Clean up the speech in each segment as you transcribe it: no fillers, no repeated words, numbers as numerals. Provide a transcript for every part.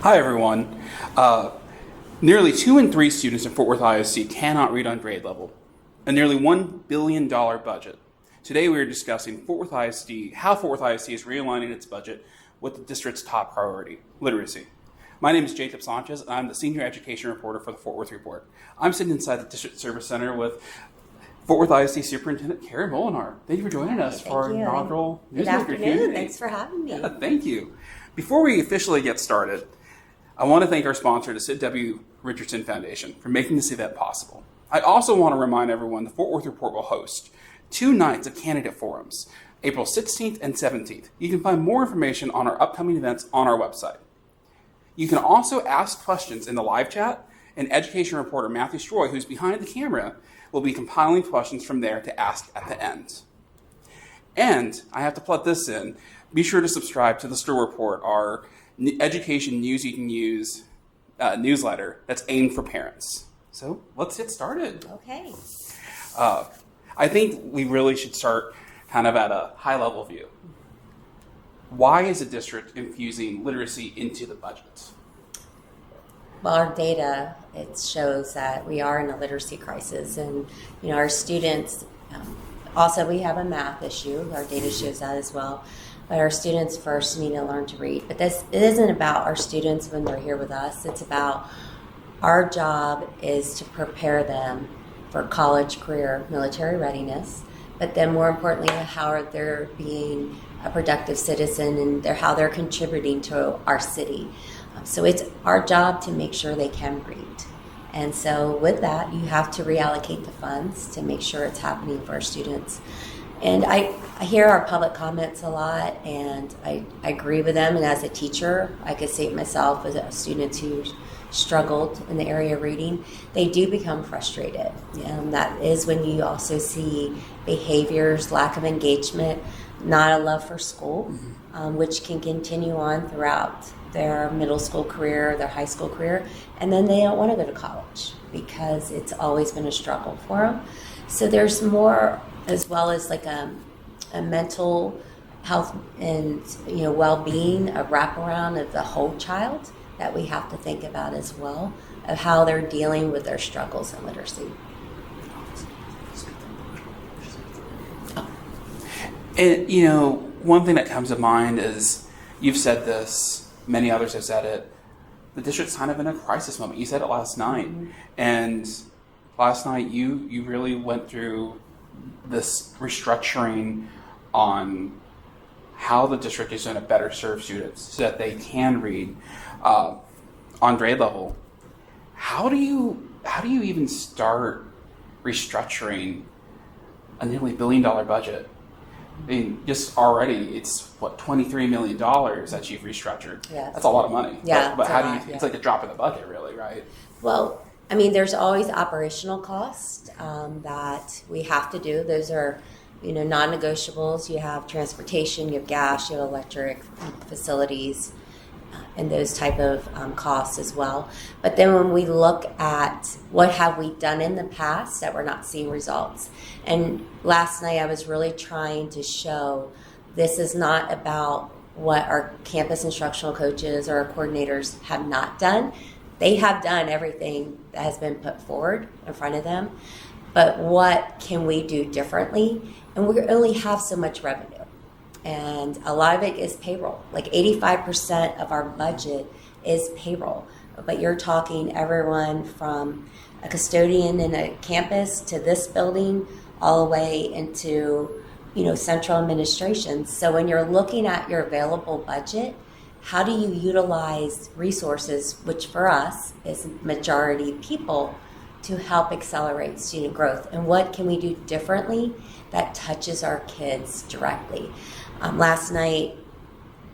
Hi, everyone. Nearly 2 in 3 students in Fort Worth ISD cannot read on grade level. A nearly $1 billion budget. Today we are discussing Fort Worth ISD, how Fort Worth ISD is realigning its budget with the district's top priority, literacy. My name is Jacob Sanchez, and I'm the Senior Education Reporter for the Fort Worth Report. I'm sitting inside the District Service Center with Fort Worth ISD Superintendent Karen Molinar. Thank you for joining us for our inaugural Newsmaker Q&A. Thanks for having me. Yeah, thank you. Before we officially get started, I want to thank our sponsor, the Sid W. Richardson Foundation, for making this event possible. I also want to remind everyone the Fort Worth Report will host 2 nights of candidate forums, April 16th and 17th. You can find more information on our upcoming events on our website. You can also ask questions in the live chat, and education reporter Matthew Sgroi, who's behind the camera, will be compiling questions from there to ask at the end. And I have to plug this in. Be sure to subscribe to the Stir Report, our education news you can use newsletter that's aimed for parents. So let's get started. Okay. I think we really should start kind of at a high level view. Why is the district infusing literacy into the budget? Well, our data, it shows that we are in a literacy crisis, and our students, also we have a math issue. Our data shows that as well. But our students first need to learn to read. But it isn't about our students when they're here with us. It's about our job is to prepare them for college, career, military readiness. But then more importantly, how they're being a productive citizen and how they're contributing to our city. So it's our job to make sure they can read. And so with that, you have to reallocate the funds to make sure it's happening for our students. And I hear our public comments a lot, and I agree with them. And as a teacher, I could say it myself as a student who struggled in the area of reading, they do become frustrated. And that is when you also see behaviors, lack of engagement, not a love for school, which can continue on throughout their middle school career, their high school career, and then they don't want to go to college because it's always been a struggle for them. So there's more, as well as like a mental health and well-being, a wraparound of the whole child that we have to think about as well, of how they're dealing with their struggles in literacy. And one thing that comes to mind is, you've said this, many others have said it, the district's kind of in a crisis moment. You said it last night. Mm-hmm. And last night you really went through this restructuring on how the district is going to better serve students so that they can read on grade level. How do you even start restructuring a nearly $1 billion budget? I mean, just already it's $23 million that you've restructured. Yes. That's a lot of money. Yeah, but how do you? Yeah. It's like a drop in the bucket, really, right? Well, I mean, there's always operational costs that we have to do. Those are, non-negotiables. You have transportation, you have gas, you have electric facilities, and those type of costs as well. But then when we look at what have we done in the past that we're not seeing results. And last night I was really trying to show this is not about what our campus instructional coaches or our coordinators have not done. They have done everything that has been put forward in front of them. But what can we do differently? And we only have so much revenue. And a lot of it is payroll. Like 85% of our budget is payroll. But you're talking everyone from a custodian in a campus to this building, all the way into, central administration. So when you're looking at your available budget, how do you utilize resources, which for us is majority people, to help accelerate student growth? And what can we do differently that touches our kids directly? Last night,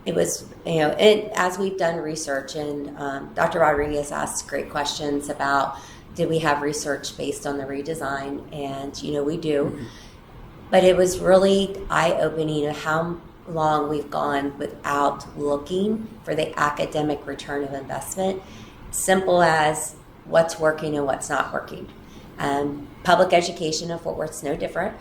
it was, as we've done research, and Dr. Rodriguez asked great questions about, did we have research based on the redesign? And, we do. Mm-hmm. But it was really eye-opening of how long we've gone without looking for the academic return of investment. Simple as what's working and what's not working. Public education in Fort Worth's no different.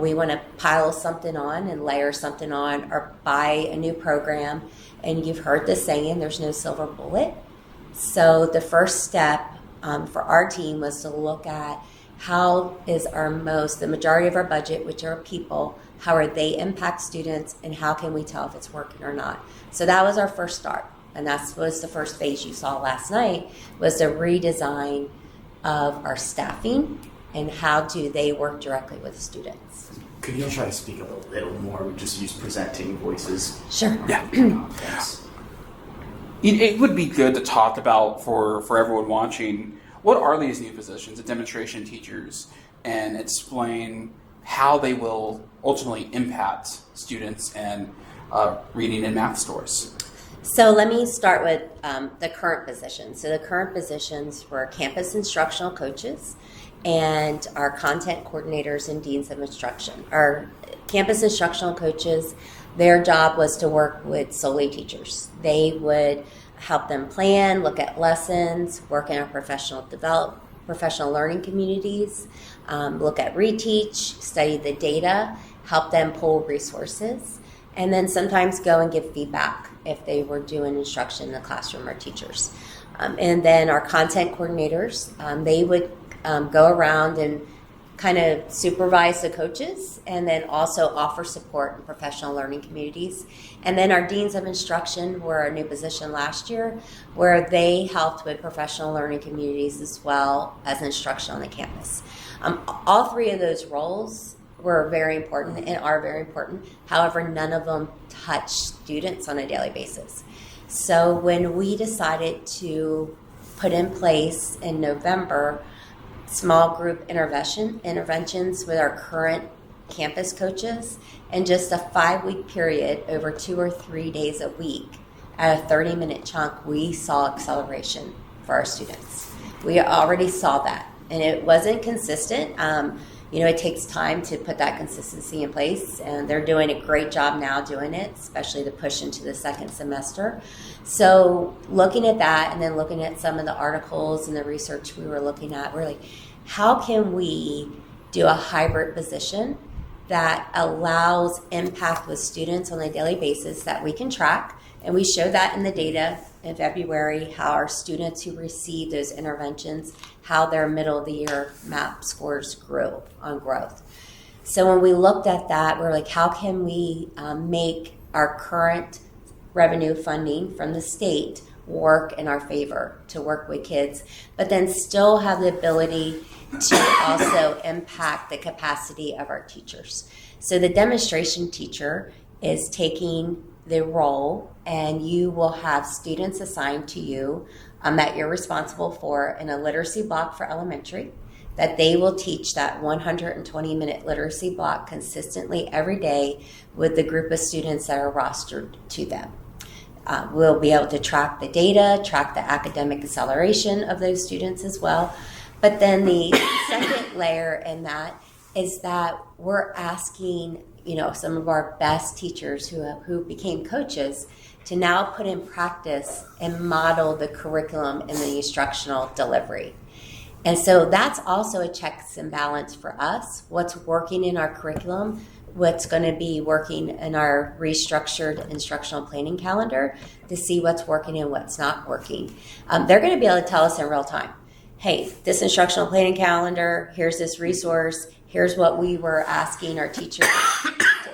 We want to pile something on and layer something on or buy a new program. And you've heard the saying, there's no silver bullet. So the first step for our team was to look at how is the majority of our budget, which are people, how are they impact students, and how can we tell if it's working or not? So that was our first start. And that was the first phase you saw last night, was the redesign of our staffing and how do they work directly with the students. Could you try to speak up a little more? We just use presenting voices. Sure. Yeah. Thanks. It would be good to talk about for everyone watching, what are these new positions, the demonstration teachers, and explain how they will ultimately impact students and reading and math scores. So let me start with the current positions. So the current positions were campus instructional coaches and our content coordinators and deans of instruction. Our campus instructional coaches, their job was to work with solely teachers. They would help them plan, look at lessons, work in our professional learning communities, look at reteach, study the data, help them pull resources, and then sometimes go and give feedback if they were doing instruction in the classroom or teachers. And then our content coordinators, they would go around and kind of supervise the coaches and then also offer support in professional learning communities. And then our deans of instruction were a new position last year where they helped with professional learning communities as well as instruction on the campus. All three of those roles were very important and are very important. However, none of them touch students on a daily basis. So when we decided to put in place in November small group interventions with our current campus coaches, in just a 5-week period over 2 or 3 days a week at a 30-minute chunk, we saw acceleration for our students. We already saw that, and it wasn't consistent. It takes time to put that consistency in place, and they're doing a great job now doing it, especially the push into the second semester. So looking at that and then looking at some of the articles and the research we were looking at, we're like, how can we do a hybrid position that allows impact with students on a daily basis that we can track? And we showed that in the data in February, how our students who received those interventions, how their middle of the year MAP scores grew on growth. So when we looked at that, we're like, how can we make our current revenue funding from the state work in our favor to work with kids, but then still have the ability to also impact the capacity of our teachers. So the demonstration teacher is taking the role, and you will have students assigned to you that you're responsible for in a literacy block for elementary, that they will teach that 120-minute literacy block consistently every day with the group of students that are rostered to them. We'll be able to track the data, track the academic acceleration of those students as well. But then the second layer in that is that we're asking, some of our best teachers who became coaches to now put in practice and model the curriculum and the instructional delivery. And so that's also a checks and balance for us. What's working in our curriculum, what's going to be working in our restructured instructional planning calendar to see what's working and what's not working. They're going to be able to tell us in real time, hey, this instructional planning calendar, here's this resource, here's what we were asking our teachers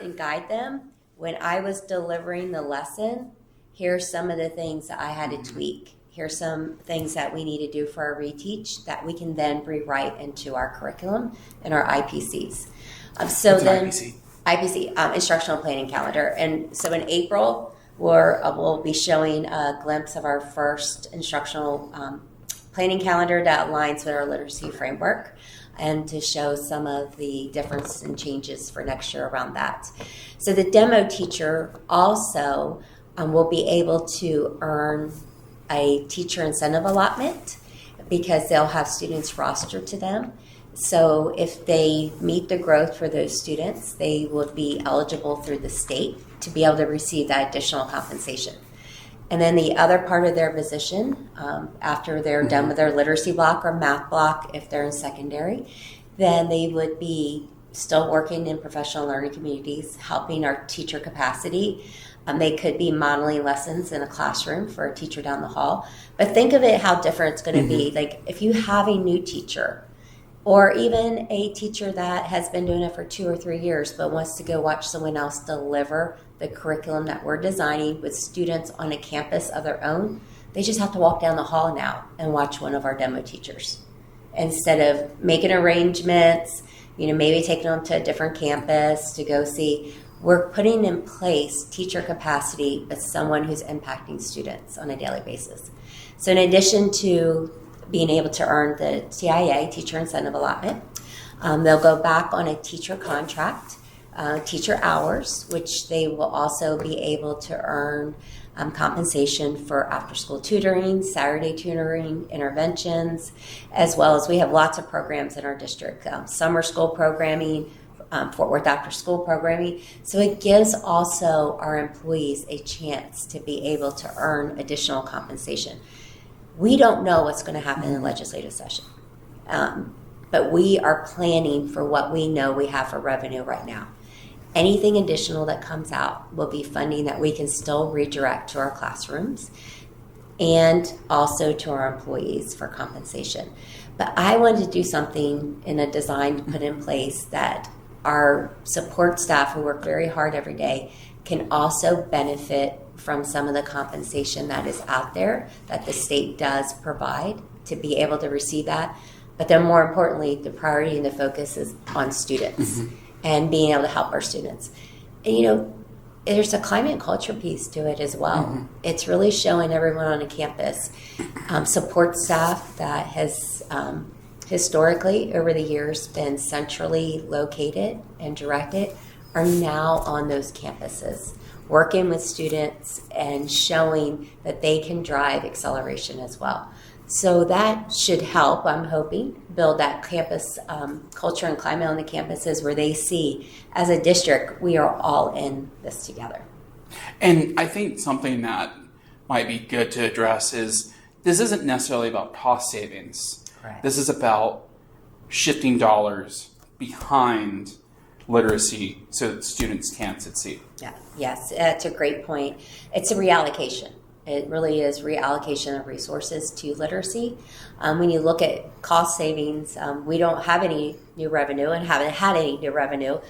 to guide them. When I was delivering the lesson, here's some of the things that I had to tweak. Here's some things that we need to do for our reteach that we can then rewrite into our curriculum and our IPCs. IPC, instructional planning calendar. And so in April, we'll be showing a glimpse of our first instructional planning calendar that aligns with our literacy framework, and to show some of the difference and changes for next year around that. So the demo teacher also will be able to earn a teacher incentive allotment because they'll have students rostered to them. So if they meet the growth for those students, they would be eligible through the state to be able to receive that additional compensation. And then the other part of their position, after they're done with their literacy block or math block, if they're in secondary, then they would be still working in professional learning communities, helping our teacher capacity. They could be modeling lessons in a classroom for a teacher down the hall. But think of it how different it's going to be. Like if you have a new teacher, or even a teacher that has been doing it for 2 or 3 years but wants to go watch someone else deliver the curriculum that we're designing with students on a campus of their own, they just have to walk down the hall now and watch one of our demo teachers. Instead of making arrangements, maybe taking them to a different campus to go see, we're putting in place teacher capacity with someone who's impacting students on a daily basis. So in addition to being able to earn the TIA, Teacher Incentive Allotment, they'll go back on a teacher contract, teacher hours, which they will also be able to earn compensation for after-school tutoring, Saturday tutoring, interventions, as well as we have lots of programs in our district, summer school programming, Fort Worth after-school programming. So it gives also our employees a chance to be able to earn additional compensation. We don't know what's going to happen in the legislative session, but we are planning for what we know we have for revenue right now. Anything additional that comes out will be funding that we can still redirect to our classrooms and also to our employees for compensation. But I wanted to do something in a design to put in place that our support staff who work very hard every day can also benefit from some of the compensation that is out there that the state does provide to be able to receive that. But then more importantly, the priority and the focus is on students and being able to help our students. And there's a climate and culture piece to it as well. It's really showing everyone on a campus, support staff that has historically over the years been centrally located and directed are now on those campuses, working with students and showing that they can drive acceleration as well. So that should help, I'm hoping, build that campus culture and climate on the campuses where they see, as a district, we are all in this together. And I think something that might be good to address is this isn't necessarily about cost savings. Correct. This is about shifting dollars behind literacy so that students can succeed. Yeah, yes, that's a great point. It's a reallocation. It really is reallocation of resources to literacy. When you look at cost savings, we don't have any new revenue and haven't had any new revenue.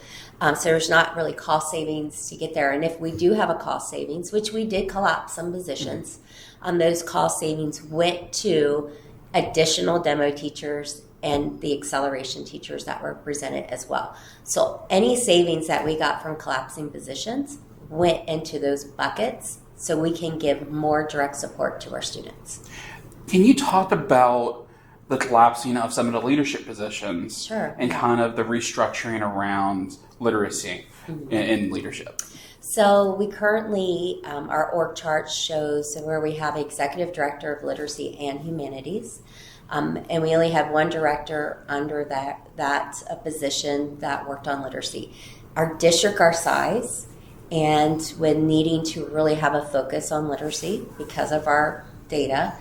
So there's not really cost savings to get there. And if we do have a cost savings, which we did collapse some positions, those cost savings went to additional demo teachers and the acceleration teachers that were presented as well. So any savings that we got from collapsing positions went into those buckets so we can give more direct support to our students. Can you talk about the collapsing of some of the leadership positions Sure. and kind of the restructuring around literacy in leadership? So we currently, our org chart shows where we have Executive Director of Literacy and Humanities. And we only had one director under that position that worked on literacy. Our district, our size, and when needing to really have a focus on literacy because of our data,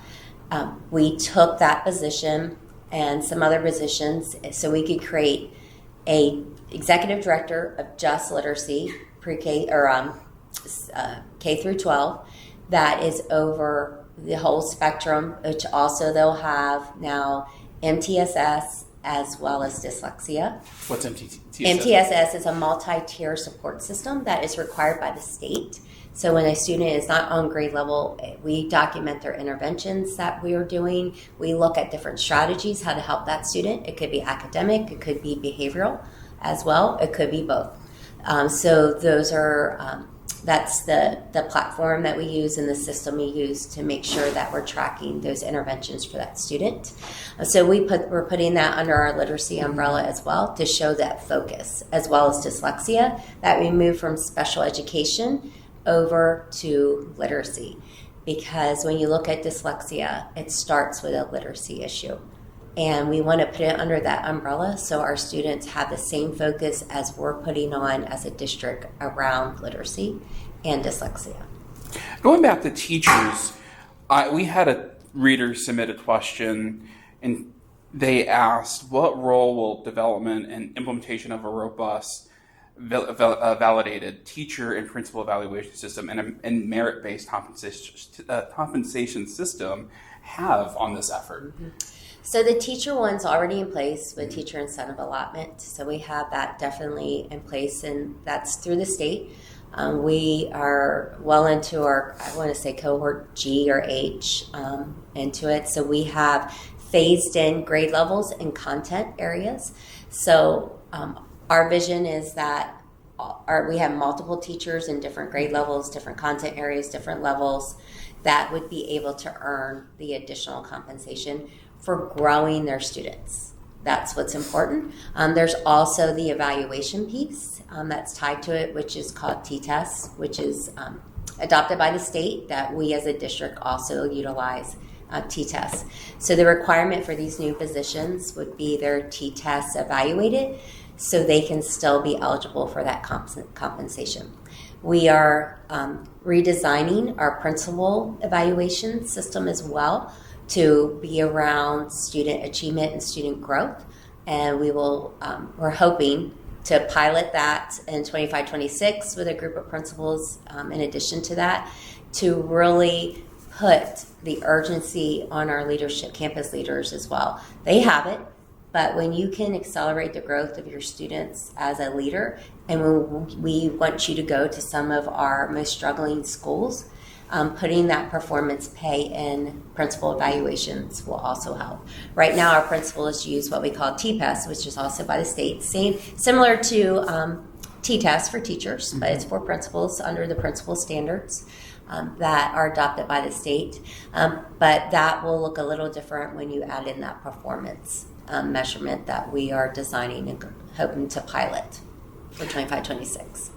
we took that position and some other positions so we could create a executive director of just literacy, pre-K or K through 12, that is over the whole spectrum, which also they'll have now MTSS as well as dyslexia. What's MTSS? MTSS is a multi-tier support system that is required by the state. So when a student is not on grade level, we document their interventions that we are doing. We look at different strategies, how to help that student. It could be academic, it could be behavioral as well, it could be both. So those are that's the platform that we use and the system we use to make sure that we're tracking those interventions for that student. So we're putting that under our literacy umbrella as well to show that focus, as well as dyslexia, that we move from special education over to literacy. Because when you look at dyslexia, it starts with a literacy issue. And we want to put it under that umbrella so our students have the same focus as we're putting on as a district around literacy and dyslexia. Going back to teachers, we had a reader submit a question, and they asked, what role will development and implementation of a robust, validated teacher and principal evaluation system and merit-based compensation system have on this effort? So the teacher one's already in place with teacher incentive allotment. So we have that definitely in place, and that's through the state. We are well into our, I want to say cohort G or H into it. So we have phased in grade levels and content areas. So our vision is that we have multiple teachers in different grade levels, different content areas, different levels that would be able to earn the additional compensation for growing their students. That's what's important. There's also the evaluation piece that's tied to it, which is called T-Tests, which is adopted by the state, that we as a district also utilize T-Tests. So the requirement for these new positions would be their T-Tests evaluated so they can still be eligible for that compensation. We are redesigning our principal evaluation system as well to be around student achievement and student growth. And we will, we're hoping to pilot that in 25-26 with a group of principals in addition to that, to really put the urgency on our leadership, campus leaders as well. They have it, but when you can accelerate the growth of your students as a leader, and when we want you to go to some of our most struggling schools, putting that performance pay in principal evaluations will also help. Right now, our principals use what we call T-PES, which is also by the state, similar to T-Test for teachers, but it's for principals under the principal standards that are adopted by the state. But that will look a little different when you add in that performance measurement that we are designing and hoping to pilot for 25-26.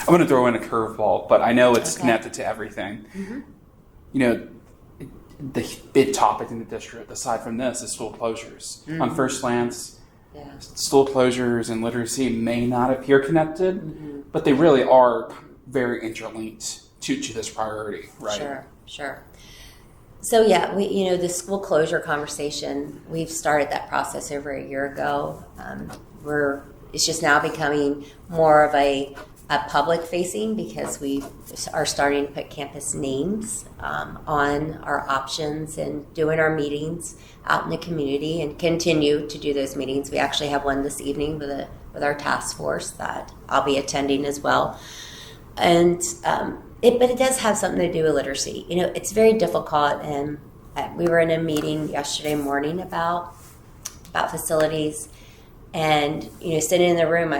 I'm going to throw in a curveball, but I know it's connected to everything. Mm-hmm. You know, the big topic in the district, aside from this, is school closures. Mm-hmm. On first glance, school closures and literacy may not appear connected, but they really are very interlinked to this priority, right? Sure. So yeah, the school closure conversation, we've started that process over a year ago. It's just now becoming more of a public facing, because we are starting to put campus names on our options and doing our meetings out in the community, and continue to do those meetings. We actually have one this evening with our task force that I'll be attending as well. And but it does have something to do with literacy. It's very difficult, and we were in a meeting yesterday morning about facilities, and sitting in the room,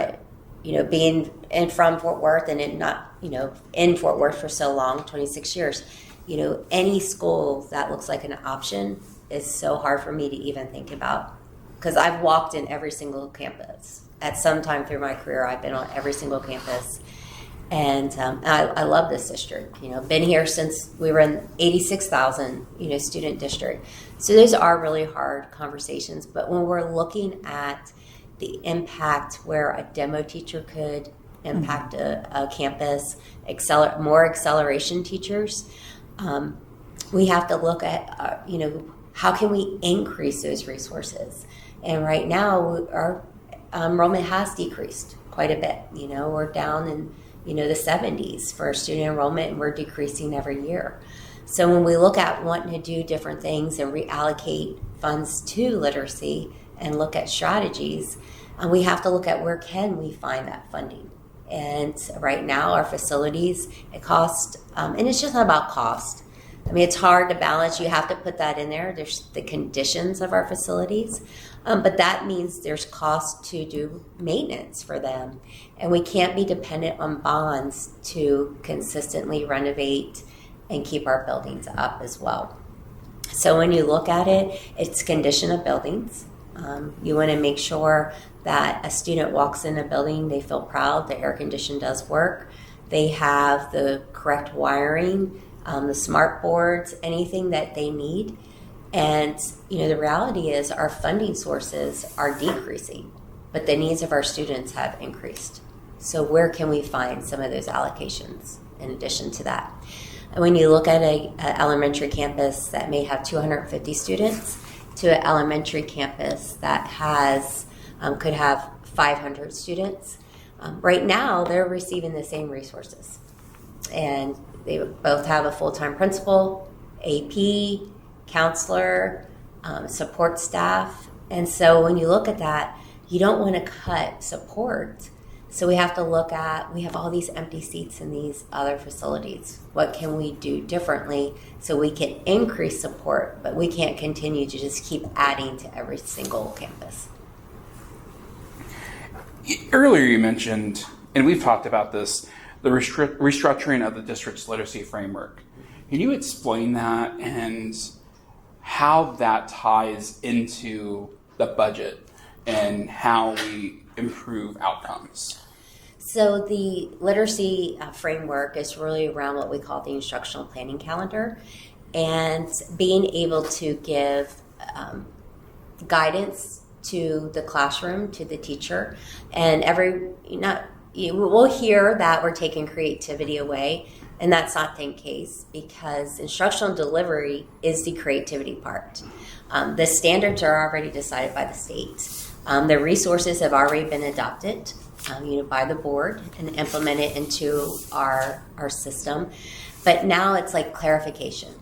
being from Fort Worth and not in Fort Worth for so long, 26 years, any school that looks like an option is so hard for me to even think about, because I've walked in every single campus at some time through my career. I've been on every single campus. And I love this district. Been here since we were in 86,000, student district. So those are really hard conversations. But when we're looking at the impact where a demo teacher could impact a campus, more acceleration teachers, we have to look at, how can we increase those resources? And right now, our enrollment has decreased quite a bit. We're down in the 70s for student enrollment, and we're decreasing every year. So when we look at wanting to do different things and reallocate funds to literacy and look at strategies, we have to look at where can we find that funding. And right now, our facilities, it costs, and it's just not about cost. It's hard to balance. You have to put that in there. There's the conditions of our facilities. But that means there's cost to do maintenance for them. And we can't be dependent on bonds to consistently renovate and keep our buildings up as well. So when you look at it, it's condition of buildings. You want to make sure that a student walks in a building, they feel proud, the air condition does work, they have the correct wiring, the smart boards, anything that they need. And, the reality is our funding sources are decreasing, but the needs of our students have increased. So where can we find some of those allocations in addition to that. And when you look at an elementary campus that may have 250 students to an elementary campus that has could have 500 students, right now they're receiving the same resources. And they both have a full-time principal, AP, counselor, support staff. And so when you look at that, you don't want to cut support. So we have to look at, we have all these empty seats in these other facilities. What can we do differently so we can increase support, but we can't continue to just keep adding to every single campus? Earlier you mentioned, and we've talked about this, the restructuring of the district's literacy framework. Can you explain that and how that ties into the budget and how we improve outcomes? So the literacy framework is really around what we call the instructional planning calendar, and being able to give guidance to the classroom, to the teacher, and we'll hear that we're taking creativity away, and that's not the case, because instructional delivery is the creativity part. The standards are already decided by the state. The resources have already been adopted, by the board and implemented into our system. But now it's like clarification.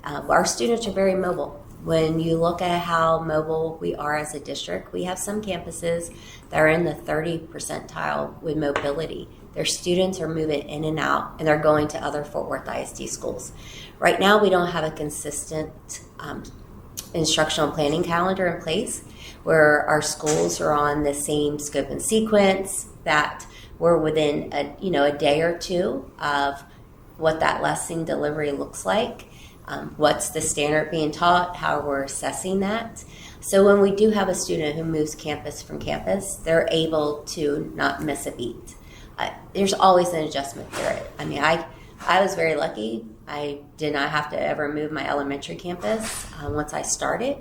Our students are very mobile. When you look at how mobile we are as a district, we have some campuses that are in the 30 percentile with mobility. Their students are moving in and out, and they're going to other Fort Worth ISD schools. Right now, we don't have a consistent instructional planning calendar in place where our schools are on the same scope and sequence, that we're within a day or two of what that lesson delivery looks like. What's the standard being taught, how we're assessing that. So when we do have a student who moves campus from campus, they're able to not miss a beat. There's always an adjustment period. I mean, I was very lucky. I did not have to ever move my elementary campus once I started,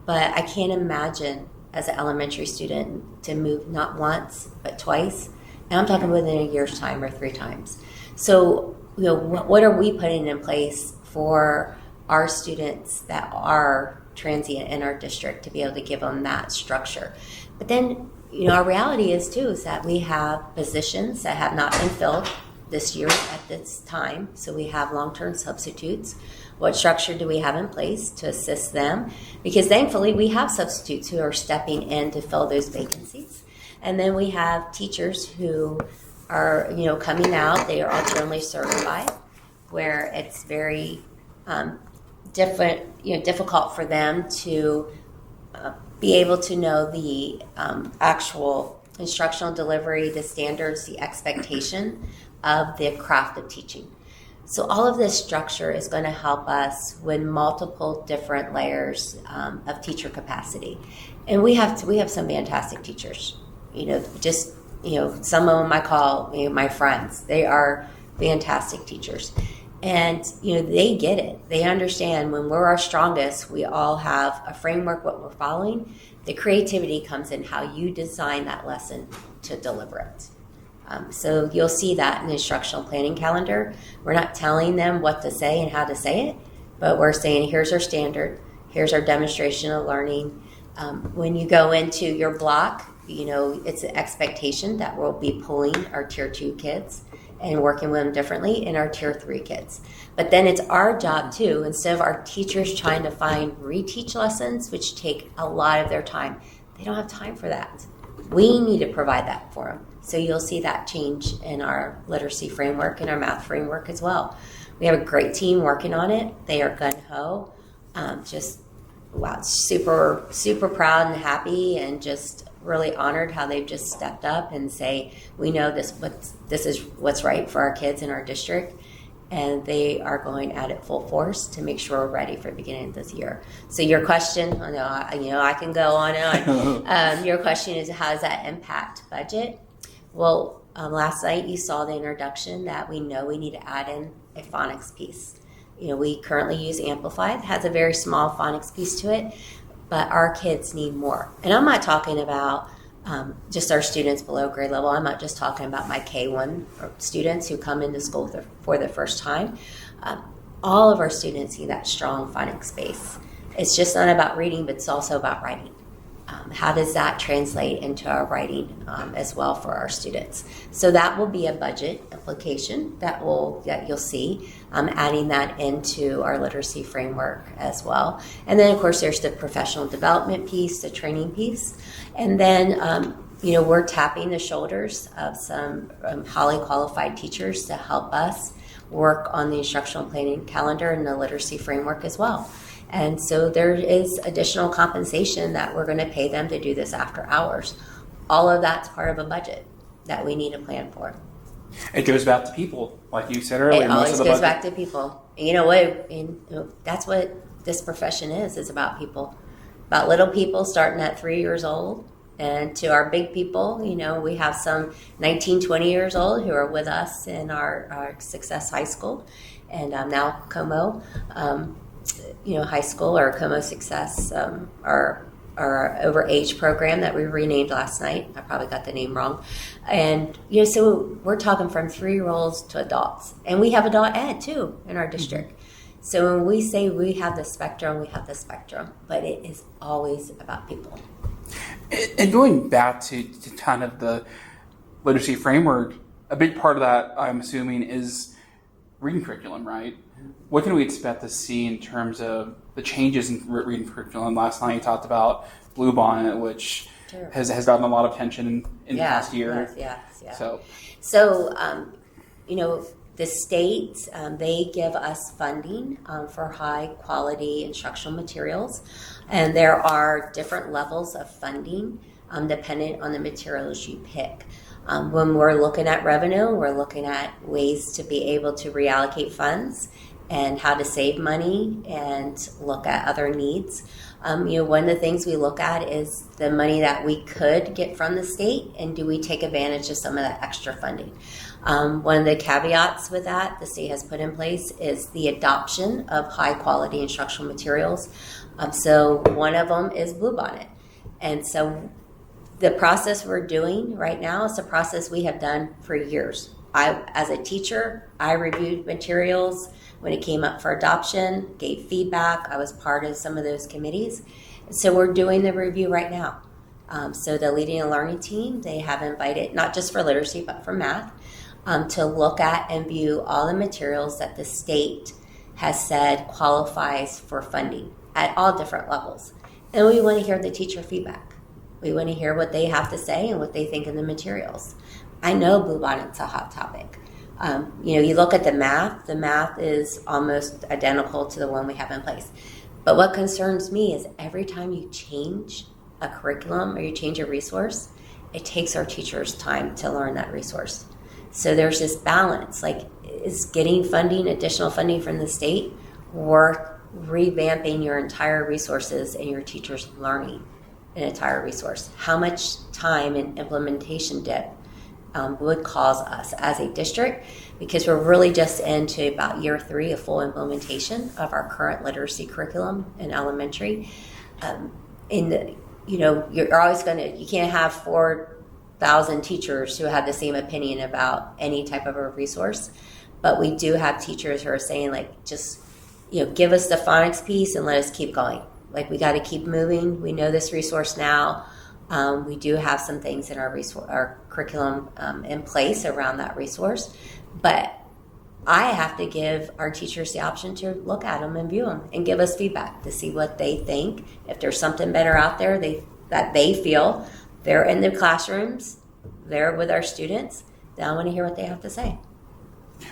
but I can't imagine as an elementary student to move not once, but twice. And I'm talking within a year's time or 3 times. So, what are we putting in place for our students that are transient in our district to be able to give them that structure? But then, our reality is that we have positions that have not been filled this year at this time. So we have long-term substitutes. What structure do we have in place to assist them? Because thankfully we have substitutes who are stepping in to fill those vacancies. And then we have teachers who are, coming out. They are alternately certified, where it's very difficult for them to be able to know the actual instructional delivery, the standards, the expectation of the craft of teaching. So all of this structure is going to help us with multiple different layers of teacher capacity. And we have some fantastic teachers. Some of them I call my friends. They are fantastic teachers. And, they get it. They understand when we're our strongest, we all have a framework, what we're following. The creativity comes in how you design that lesson to deliver it. So you'll see that in the instructional planning calendar. We're not telling them what to say and how to say it, but we're saying, here's our standard. Here's our demonstration of learning. When you go into your block, it's an expectation that we'll be pulling our Tier 2 kids and working with them differently in our Tier 3 kids. But then it's our job too, instead of our teachers trying to find reteach lessons, which take a lot of their time, they don't have time for that. We need to provide that for them. So you'll see that change in our literacy framework and our math framework as well. We have a great team working on it. They are gung-ho. Super, super proud and happy, and just really honored how they've just stepped up and say, we know this is what's right for our kids in our district, and they are going at it full force to make sure we're ready for the beginning of this year. So your question, I can go on and on. Your question is, how does that impact budget? Well, last night you saw the introduction that we know we need to add in a phonics piece. We currently use Amplify. It has a very small phonics piece to it, but our kids need more. And I'm not talking about just our students below grade level. I'm not just talking about my K1 students who come into school for the first time. All of our students need that strong phonics base. It's just not about reading, but it's also about writing. How does that translate into our writing as well for our students? So that will be a budget application that you'll see, adding that into our literacy framework as well. And then, of course, there's the professional development piece, the training piece. And then, we're tapping the shoulders of some highly qualified teachers to help us work on the instructional planning calendar and the literacy framework as well. And so there is additional compensation that we're going to pay them to do this after hours. All of that's part of a budget that we need to plan for. It goes back to people, like you said earlier. It always goes back to people. And you know what? That's what this profession is about people, about little people starting at 3 years old. And to our big people, we have some 19, 20 years old who are with us in our Success High School and now Como. High school or Como Success, our overage program that we renamed last night. I probably got the name wrong. And, so we're talking from 3-year-olds to adults. And we have adult ed, too, in our district. Mm-hmm. So when we say we have the spectrum, but it is always about people. And going back to kind of the literacy framework, a big part of that, I'm assuming, is reading curriculum, right? What can we expect to see in terms of the changes in reading curriculum? Last night you talked about Bluebonnet, which has gotten a lot of attention in the past year. Yes. So the state, they give us funding for high quality instructional materials. And there are different levels of funding dependent on the materials you pick. When we're looking at revenue, we're looking at ways to be able to reallocate funds and how to save money and look at other needs. One of the things we look at is the money that we could get from the state, and do we take advantage of some of that extra funding? One of the caveats with that the state has put in place is the adoption of high quality instructional materials. So one of them is Bluebonnet. And so the process we're doing right now is a process we have done for years. As a teacher, I reviewed materials when it came up for adoption, gave feedback. I was part of some of those committees. So we're doing the review right now. So the Leading and Learning team, they have invited, not just for literacy, but for math, to look at and view all the materials that the state has said qualifies for funding at all different levels. And we want to hear the teacher feedback. We want to hear what they have to say and what they think of the materials. I know Bluebonnet's a hot topic. You look at the math is almost identical to the one we have in place. But what concerns me is every time you change a curriculum or you change a resource, it takes our teachers time to learn that resource. So there's this balance, like, is getting funding, additional funding from the state, worth revamping your entire resources and your teachers learning an entire resource? How much time and implementation dip would cause us as a district, because we're really just into about year 3 of full implementation of our current literacy curriculum in elementary. You're always you can't have 4,000 teachers who have the same opinion about any type of a resource, but we do have teachers who are saying, like, just give us the phonics piece and let us keep going. Like, we got to keep moving. We know this resource now. We do have some things in our curriculum in place around that resource, but I have to give our teachers the option to look at them and view them and give us feedback to see what they think. If there's something better out there that they feel, they're in the classrooms, they're with our students, then I want to hear what they have to say.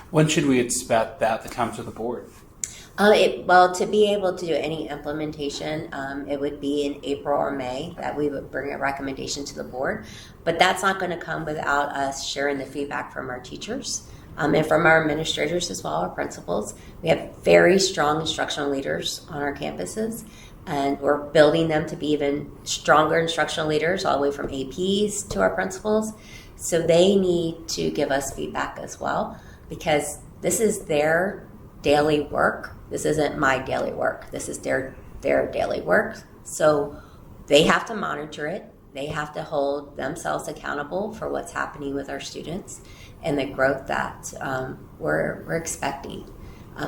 When should we expect that to come to the board? To be able to do any implementation, it would be in April or May that we would bring a recommendation to the board. But that's not going to come without us sharing the feedback from our teachers and from our administrators as well, our principals. We have very strong instructional leaders on our campuses, and we're building them to be even stronger instructional leaders, all the way from APs to our principals. So they need to give us feedback as well, because this is their daily work. This isn't my daily work. This is their daily work. So they have to monitor it. they have to hold themselves accountable for what's happening with our students and the growth that we're expecting.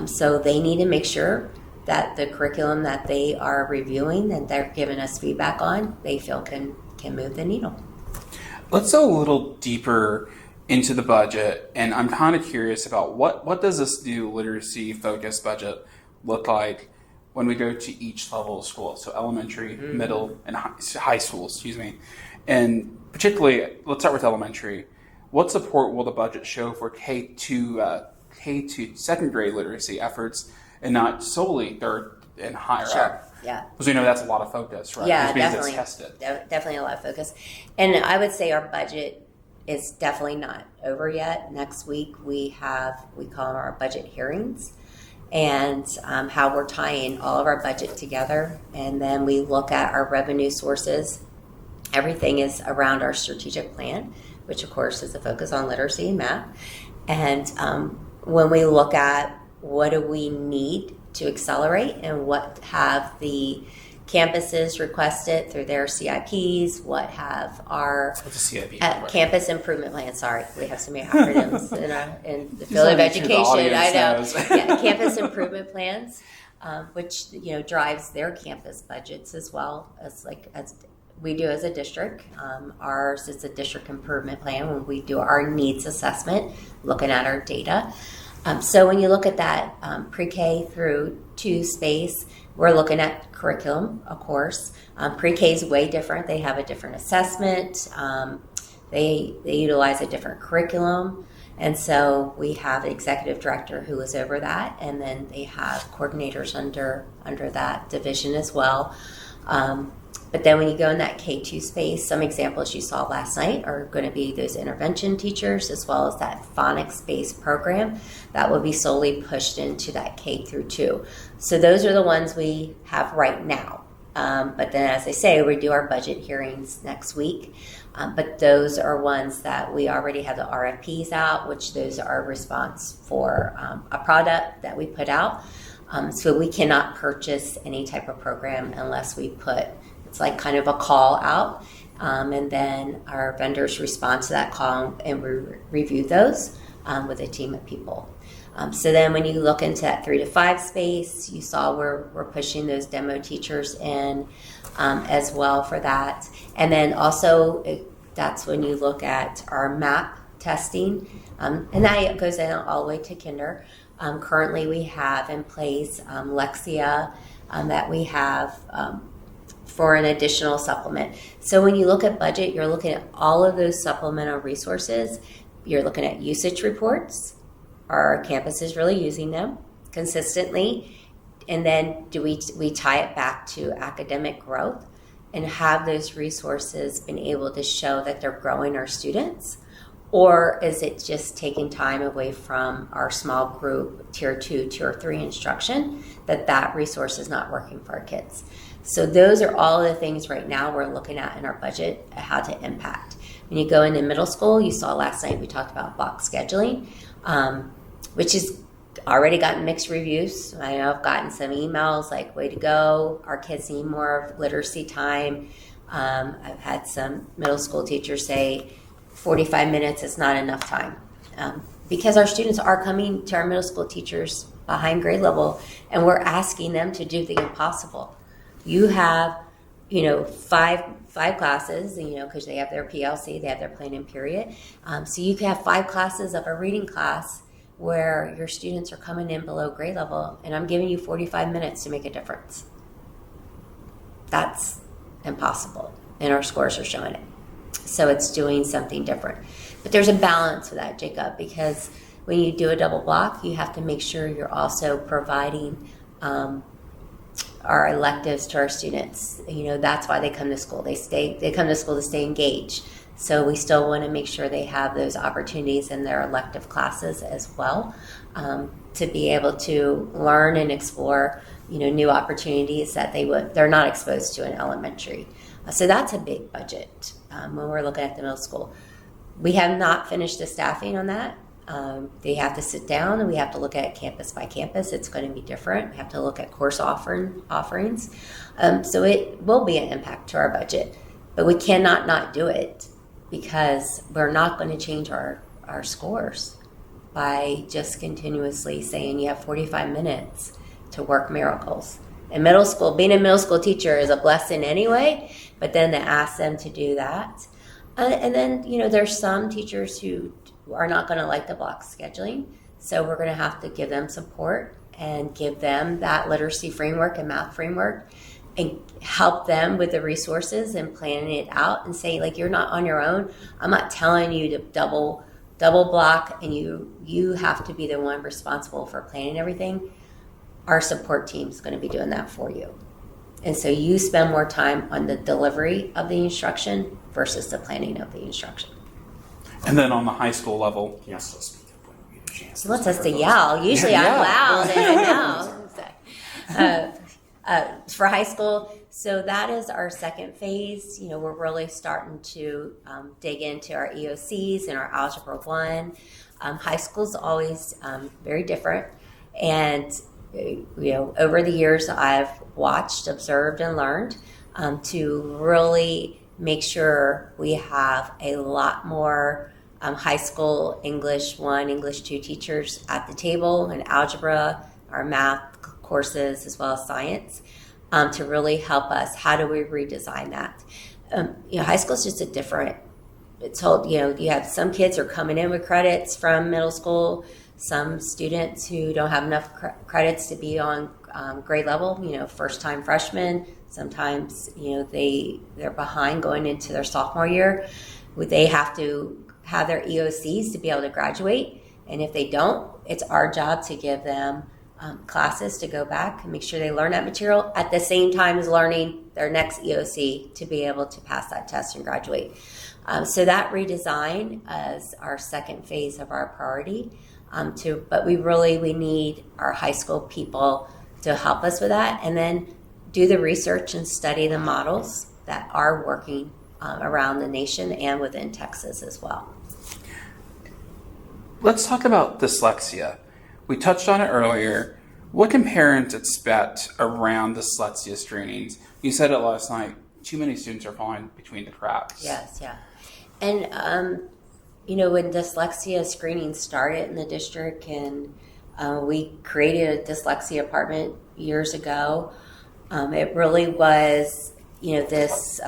So they need to make sure that the curriculum that they are reviewing and they're giving us feedback on, they feel can move the needle. Let's go a little deeper into the budget, and I'm kind of curious about what does this new literacy focused budget look like when we go to each level of school, so elementary, middle, and high school, and particularly, let's start with elementary. What support will the budget show for K to second grade literacy efforts, and not solely third and higher up? Yeah. Because we know that's a lot of focus, right? Yeah, Which means definitely. it's tested. Definitely a lot of focus. And I would say our budget is definitely not over yet. Next week we call them our budget hearings, and how we're tying all of our budget together. And then we look at our revenue sources. Everything is around our strategic plan, which of course is a focus on literacy and math. And when we look at what do we need to accelerate and what have the campuses requested through their CIPs, what have our What's a CIP? campus improvement plan. Sorry, we have so many acronyms in the field wanna of make sure the education. I audience know. knows. Yeah, campus improvement plans, which drives their campus budgets as well as we do as a district. Ours is a district improvement plan when we do our needs assessment, looking at our data. So when you look at that pre-K through 2 space, we're looking at curriculum, of course. Pre-K is way different. They have a different assessment. They utilize a different curriculum. And so we have an executive director who is over that, and then they have coordinators under that division as well. But then when you go in that K2 space, some examples you saw last night are going to be those intervention teachers, as well as that phonics-based program that will be solely pushed into that K through 2. So those are the ones we have right now. But then, as I say, we do our budget hearings next week. But those are ones that we already have the RFPs out, which those are a response for a product that we put out. So we cannot purchase any type of program unless we it's like kind of a call out, and then our vendors respond to that call and we review those with a team of people. So then when you look into that 3 to 5 space, you saw we're pushing those demo teachers in as well for that. And then also that's when you look at our MAP testing, and that goes in all the way to kinder. Currently we have in place Lexia that we have for an additional supplement. So when you look at budget, you're looking at all of those supplemental resources. You're looking at usage reports. Are our campuses really using them consistently? And then do we tie it back to academic growth and have those resources been able to show that they're growing our students? Or is it just taking time away from our small group tier 2, tier 3 instruction, that resource is not working for our kids? So those are all the things right now we're looking at in our budget, how to impact. When you go into middle school, you saw last night we talked about block scheduling, which has already gotten mixed reviews. I know I've gotten some emails like, way to go, our kids need more literacy time. I've had some middle school teachers say 45 minutes is not enough time. Because our students are coming to our middle school teachers behind grade level, and we're asking them to do the impossible. You have, 5 classes, because they have their PLC, they have their planning period. So you can have 5 classes of a reading class where your students are coming in below grade level, and I'm giving you 45 minutes to make a difference. That's impossible, and our scores are showing it. So it's doing something different. But there's a balance to that, Jacob, because when you do a double block, you have to make sure you're also providing our electives to our students. That's why they come to school. They come to school to stay engaged. So we still want to make sure they have those opportunities in their elective classes as well, to be able to learn and explore, new opportunities that they're not exposed to in elementary. So that's a big budget when we're looking at the middle school. We have not finished the staffing on that. They have to sit down and we have to look at campus by campus. It's going to be different. We have to look at course offerings. So it will be an impact to our budget. But we cannot not do it because we're not going to change our scores by just continuously saying you have 45 minutes to work miracles. In middle school, being a middle school teacher is a blessing anyway, but then to ask them to do that. And then, there's some teachers who are not going to like the block scheduling, so we're going to have to give them support and give them that literacy framework and math framework and help them with the resources and planning it out and say, like, you're not on your own. I'm not telling you to double block and you have to be the one responsible for planning everything. Our support team is going to be doing that for you. And so you spend more time on the delivery of the instruction versus the planning of the instruction. And then on the high school level, Yes, let's speak up when we get a chance. He wants us to yell. Usually I'm loud and I know. For high school, so that is our second phase. We're really starting to dig into our EOCs and our Algebra 1. High school's always very different. And, over the years I've watched, observed, and learned to really make sure we have a lot more high school English 1, English 2 teachers at the table in algebra, our math courses, as well as science, to really help us. How do we redesign that? High school is just a different, it's whole, you have some kids who are coming in with credits from middle school, some students who don't have enough credits to be on grade level, first time freshmen. Sometimes, they're behind going into their sophomore year. They have to have their EOCs to be able to graduate. And if they don't, it's our job to give them classes to go back and make sure they learn that material at the same time as learning their next EOC to be able to pass that test and graduate. So that redesign is our second phase of our priority. But we need our high school people to help us with that, and then do the research and study the models that are working around the nation and within Texas as well. let's talk about dyslexia. We touched on it earlier. What can parents expect around dyslexia screenings? You said it last night. Too many students are falling between the cracks. Yes, yeah. And, when dyslexia screening started in the district, and we created a dyslexia department years ago, it really was, this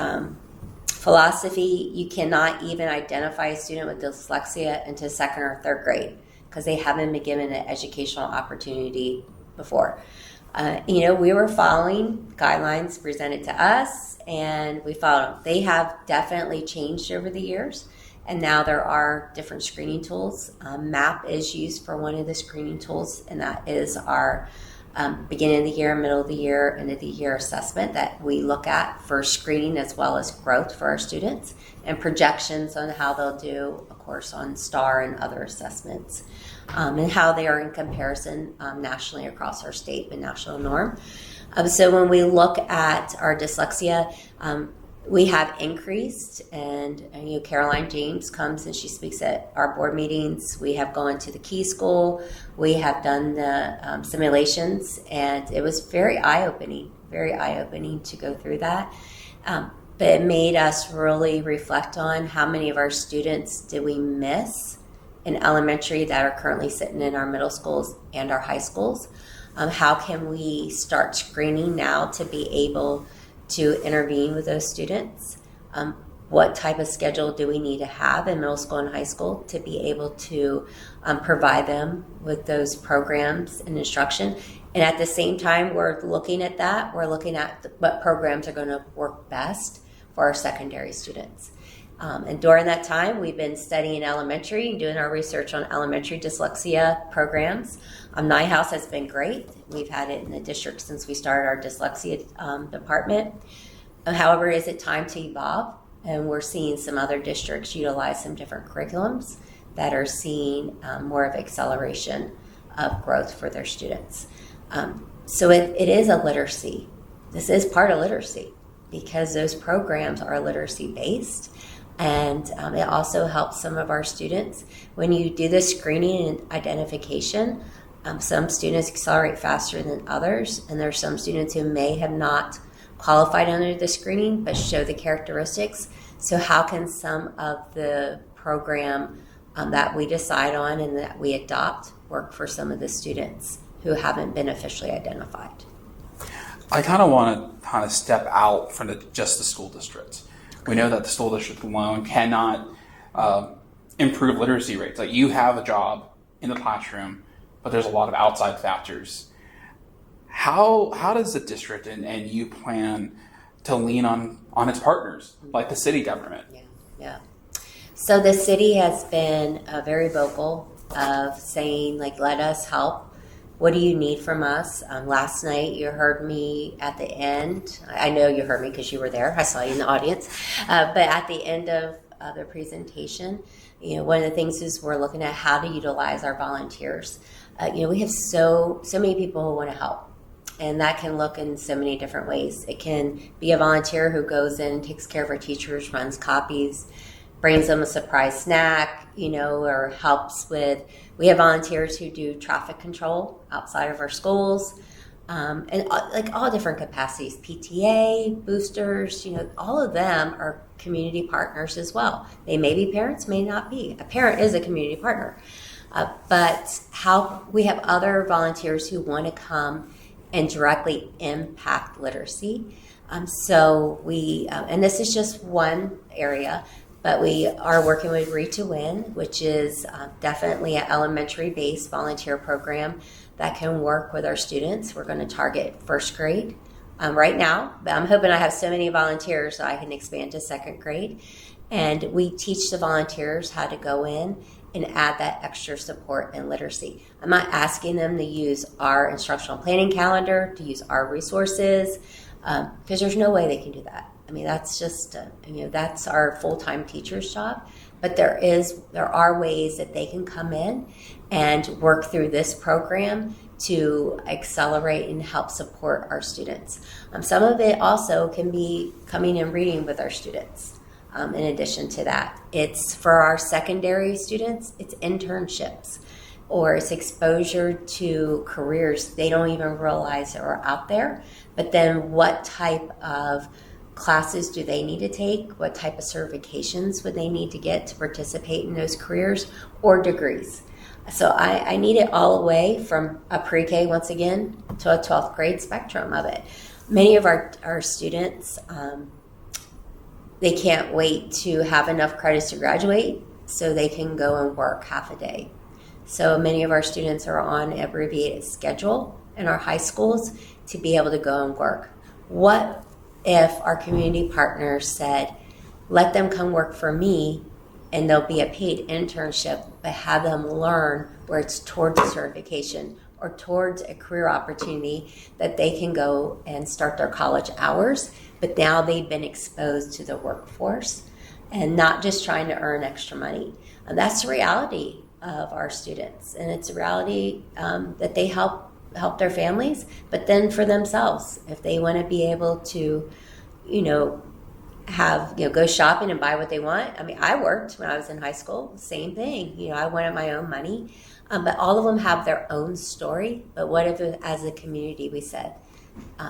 philosophy. You cannot even identify a student with dyslexia into second or third grade because they haven't been given an educational opportunity before. We were following guidelines presented to us, and we followed them. They have definitely changed over the years, and now there are different screening tools. MAP is used for one of the screening tools, and that is our beginning of the year, middle of the year, end of the year assessment that we look at for screening as well as growth for our students, and projections on how they'll do, of course, on STAR and other assessments, and how they are in comparison nationally across our state and national norm. So when we look at our dyslexia, we have increased, and Caroline James comes and she speaks at our board meetings. We have gone to the Key School. We have done the simulations, and it was very eye-opening to go through that. But it made us really reflect on how many of our students did we miss in elementary that are currently sitting in our middle schools and our high schools. How can we start screening now to be able to intervene with those students? What type of schedule do we need to have in middle school and high school to be able to provide them with those programs and instruction? And at the same time, we're looking at that. We're looking at what programs are going to work best for our secondary students. And during that time, we've been studying elementary and doing our research on elementary dyslexia programs. NIHouse has been great. We've had it in the district since we started our dyslexia department. However, is it time to evolve? And we're seeing some other districts utilize some different curriculums that are seeing more of acceleration of growth for their students. So it is a literacy. This is part of literacy because those programs are literacy based. And it also helps some of our students. When you do the screening and identification, some students accelerate faster than others, and there are some students who may have not qualified under the screening, but show the characteristics. So how can some of the program that we decide on and that we adopt work for some of the students who haven't been officially identified? I kind of want to step out from just the school district. We know that the school district alone cannot improve literacy rates. Like, you have a job in the classroom, but there's a lot of outside factors. How does the district and you plan to lean on its partners, like the city government? Yeah. So the city has been very vocal of saying, like, let us help. What do you need from us? Last night you heard me at the end. I know you heard me because you were there. I saw you in the audience. But at the end of the presentation, one of the things is we're looking at how to utilize our volunteers. We have so many people who want to help. And that can look in so many different ways. It can be a volunteer who goes in, takes care of our teachers, runs copies, brings them a surprise snack, or helps with. We have volunteers who do traffic control outside of our schools, and like all different capacities. PTA, boosters, all of them are community partners as well. They may be parents, may not be. A parent is a community partner, but how we have other volunteers who want to come and directly impact literacy. So we, and this is just one area, but we are working with Read to Win, which is definitely an elementary-based volunteer program that can work with our students. We're going to target first grade right now, but I'm hoping I have so many volunteers so I can expand to second grade. And we teach the volunteers how to go in and add that extra support and literacy. I'm not asking them to use our instructional planning calendar, to use our resources, because there's no way they can do that. I mean, that's just, that's our full-time teacher's job. But there are ways that they can come in and work through this program to accelerate and help support our students. Some of it also can be coming and reading with our students. In addition to that, it's for our secondary students, it's internships, or it's exposure to careers they don't even realize are out there. But then what type of classes do they need to take? What type of certifications would they need to get to participate in those careers or degrees? So I need it all the way from a pre-K, once again, to a 12th grade spectrum of it. Many of our students, they can't wait to have enough credits to graduate so they can go and work half a day. So many of our students are on an abbreviated schedule in our high schools to be able to go and work. What if our community partners said, let them come work for me and there'll be a paid internship, but have them learn where it's towards a certification or towards a career opportunity that they can go and start their college hours, but now they've been exposed to the workforce and not just trying to earn extra money. And that's the reality of our students. And it's a reality that they help their families, but then for themselves, if they want to be able to, go shopping and buy what they want. I mean, I worked when I was in high school, same thing. I wanted my own money, but all of them have their own story. But what if, as a community, we said,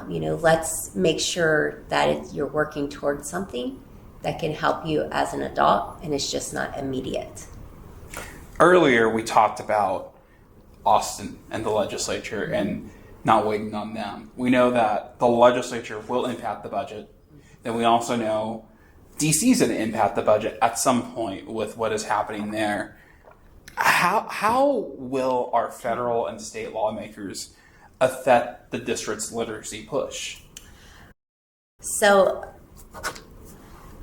let's make sure that you're working towards something that can help you as an adult, and it's just not immediate. Earlier, we talked about Austin and the legislature and not waiting on them. We know that the legislature will impact the budget. Then we also know DC's going to impact the budget at some point with what is happening there. How will our federal and state lawmakers affect the district's literacy push? So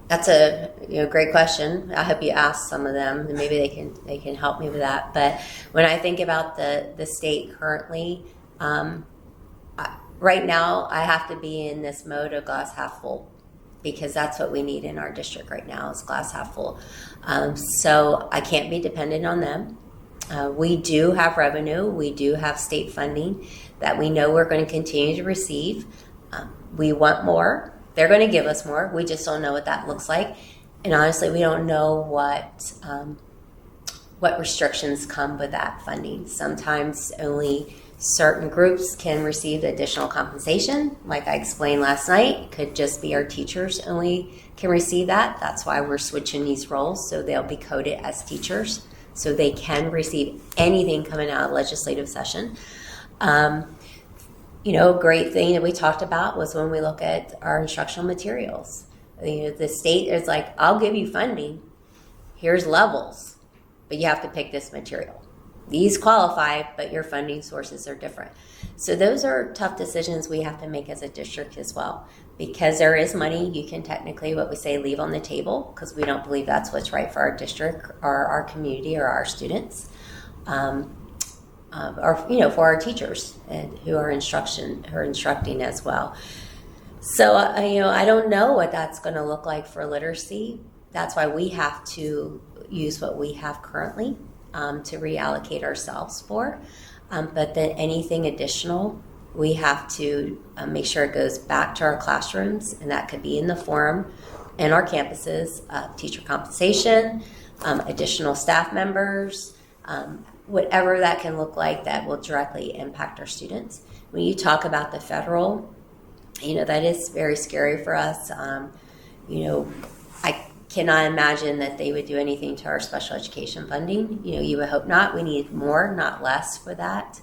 that's a great question. I hope you ask some of them, and maybe they can help me with that. But when I think about the state currently, right now I have to be in this mode of glass half full, because that's what we need in our district right now is glass half full. So I can't be dependent on them. We do have revenue. We do have state funding that we know we're going to continue to receive. We want more. They're going to give us more. We just don't know what that looks like. And honestly, we don't know what restrictions come with that funding. Sometimes only Certain groups can receive additional compensation. Like I explained last night, it could just be our teachers only can receive that. That's why we're switching these roles, so they'll be coded as teachers, so they can receive anything coming out of legislative session. A great thing that we talked about was when we look at our instructional materials. The state is like, I'll give you funding, here's levels, but you have to pick this material. These qualify, but your funding sources are different. So those are tough decisions we have to make as a district as well. Because there is money you can technically, what we say, leave on the table, because we don't believe that's what's right for our district or our community or our students. Or for our teachers and who are instructing as well. So I don't know what that's going to look like for literacy. That's why we have to use what we have currently to reallocate ourselves for. But then anything additional, we have to make sure it goes back to our classrooms, and that could be in the form in our campuses, teacher compensation, additional staff members, whatever that can look like that will directly impact our students. When you talk about the federal, that is very scary for us. I cannot imagine that they would do anything to our special education funding. You would hope not. We need more, not less for that.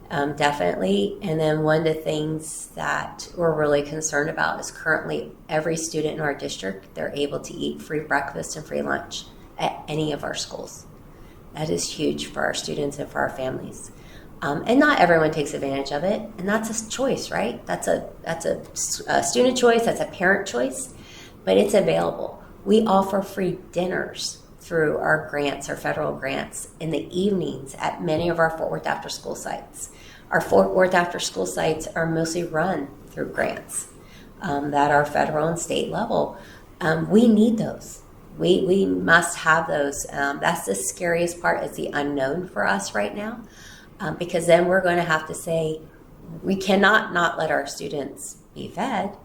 Definitely. And then one of the things that we're really concerned about is currently every student in our district, they're able to eat free breakfast and free lunch at any of our schools. That is huge for our students and for our families. And not everyone takes advantage of it. And that's a choice, right? That's a student choice. That's a parent choice. But it's available. We offer free dinners through our grants, our federal grants, in the evenings at many of our Fort Worth after school sites. Our Fort Worth after school sites are mostly run through grants that are federal and state level. We need those. We must have those. That's the scariest part, is the unknown for us right now, because then we're going to have to say, we cannot not let our students be fed,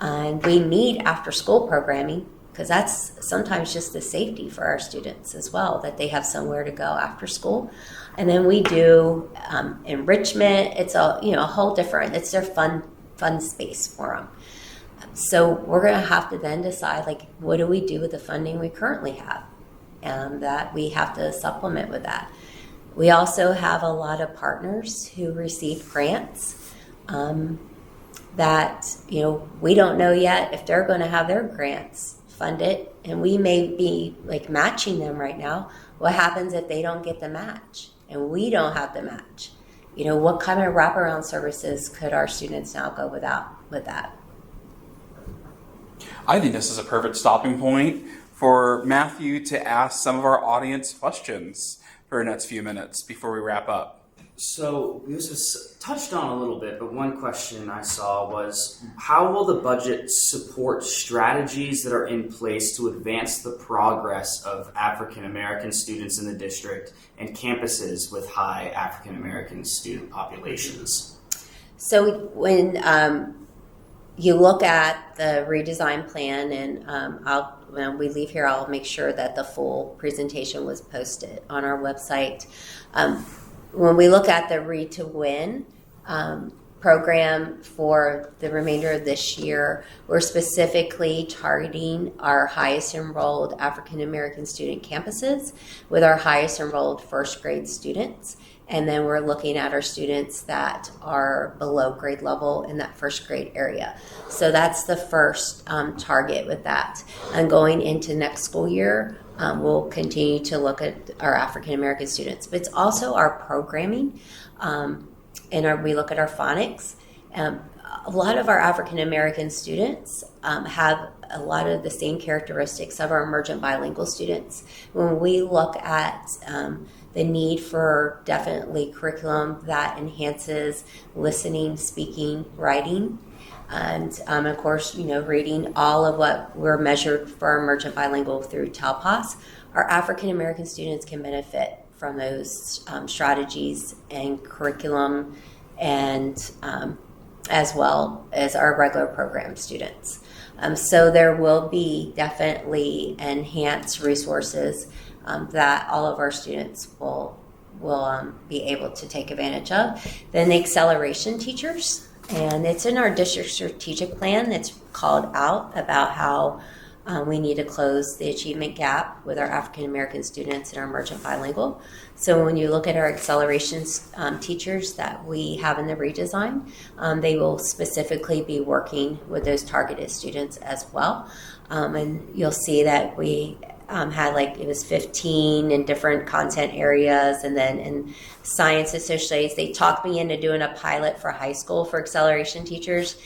and we need after school programming, because that's sometimes just the safety for our students as well, that they have somewhere to go after school. And then we do enrichment. It's a whole different, it's their fun space for them. So we're going to have to then decide, what do we do with the funding we currently have? And that we have to supplement with that. We also have a lot of partners who receive grants that, we don't know yet if they're going to have their grants funded, and we may be matching them right now. What happens if they don't get the match and we don't have the match? What kind of wraparound services could our students now go without with that? I think this is a perfect stopping point for Matthew to ask some of our audience questions for the next few minutes before we wrap up. So this was touched on a little bit, but one question I saw was, how will the budget support strategies that are in place to advance the progress of African American students in the district and campuses with high African American student populations? So when you look at the redesign plan, and when we leave here, I'll make sure that the full presentation was posted on our website. When we look at the Read to Win program for the remainder of this year, we're specifically targeting our highest enrolled African American student campuses with our highest enrolled first grade students. And then we're looking at our students that are below grade level in that first grade area. So that's the first target with that. And going into next school year, we'll continue to look at our African American students. But it's also our programming, and we look at our phonics. A lot of our African American students have a lot of the same characteristics of our emergent bilingual students. When we look at the need for definitely curriculum that enhances listening, speaking, writing, and of course, reading, all of what we're measured for emergent bilingual through TALPAS, our African American students can benefit from those strategies and curriculum, and as well as our regular program students. So there will be definitely enhanced resources that all of our students will will be able to take advantage of. Then the acceleration teachers, and it's in our district strategic plan. It's called out about how we need to close the achievement gap with our African American students and our emergent bilingual. So when you look at our acceleration teachers that we have in the redesign, they will specifically be working with those targeted students as well. And you'll see that we had it was 15 in different content areas, and then in science and social studies, they talked me into doing a pilot for high school for acceleration teachers.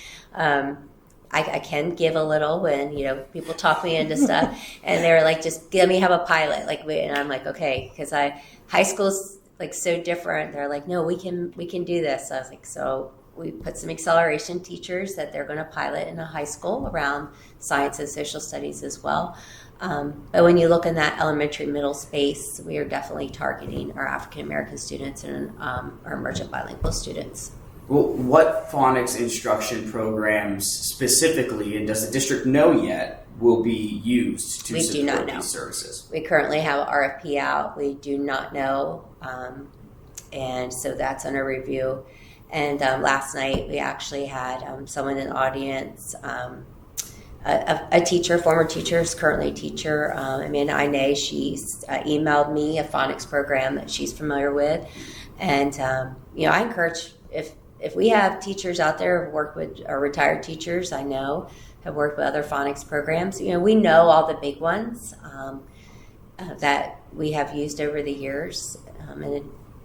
I can give a little when people talk me into stuff, and they're like, just let me have a pilot, and I'm like, okay, because high school's so different. They're like, no, we can do this. So I was like, so we put some acceleration teachers that they're going to pilot in a high school around science and social studies as well. But when you look in that elementary middle space, we are definitely targeting our African American students and our emergent bilingual students. Well, what phonics instruction programs specifically, and does the district know yet, will be used to support these services? We currently have an RFP out. We do not know, and so that's under review. And last night we actually had someone in the audience, a teacher, former teacher, is currently a teacher, Amanda Ine. She's emailed me a phonics program that she's familiar with, and I encourage if we have teachers out there who've worked with, or retired teachers I know have worked with other phonics programs. We know all the big ones that we have used over the years,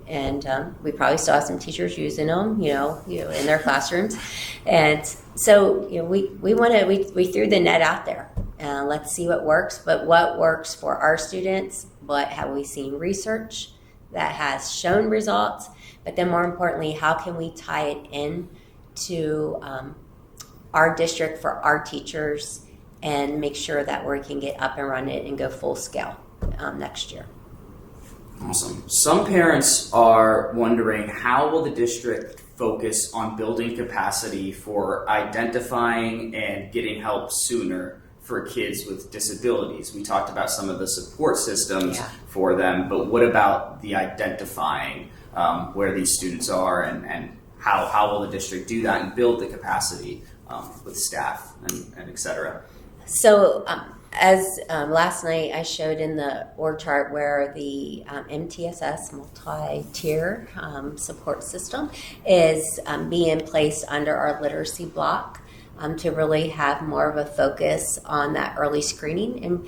and we probably still have some teachers using them, in their classrooms. And so, we threw the net out there. Let's see what works. But what works for our students? What have we seen research that has shown results? But then more importantly, how can we tie it in to our district for our teachers and make sure that we can get up and running and go full scale next year? Awesome. Some parents are wondering, how will the district focus on building capacity for identifying and getting help sooner for kids with disabilities? We talked about some of the support systems for them, but what about the identifying where these students are, and how will the district do that and build the capacity with staff and et cetera? So as last night I showed in the org chart where the MTSS, multi-tier support system, is being placed under our literacy block to really have more of a focus on that early screening. And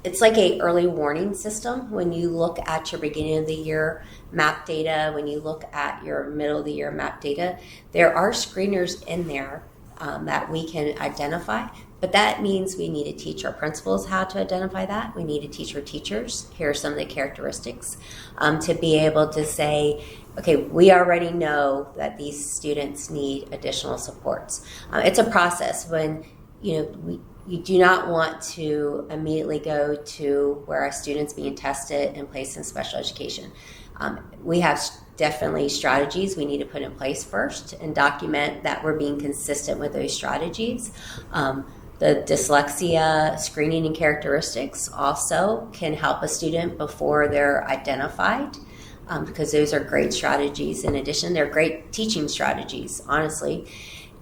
it's like a early warning system. When you look at your beginning of the year map data, when you look at your middle of the year map data, there are screeners in there that we can identify. But that means we need to teach our principals how to identify that. We need to teach our teachers. Here are some of the characteristics to be able to say, okay, we already know that these students need additional supports. It's a process. When you do not want to immediately go to where our students being tested and placed in special education. We have definitely strategies we need to put in place first and document that we're being consistent with those strategies. The dyslexia screening and characteristics also can help a student before they're identified, because those are great strategies. In addition, they're great teaching strategies, honestly.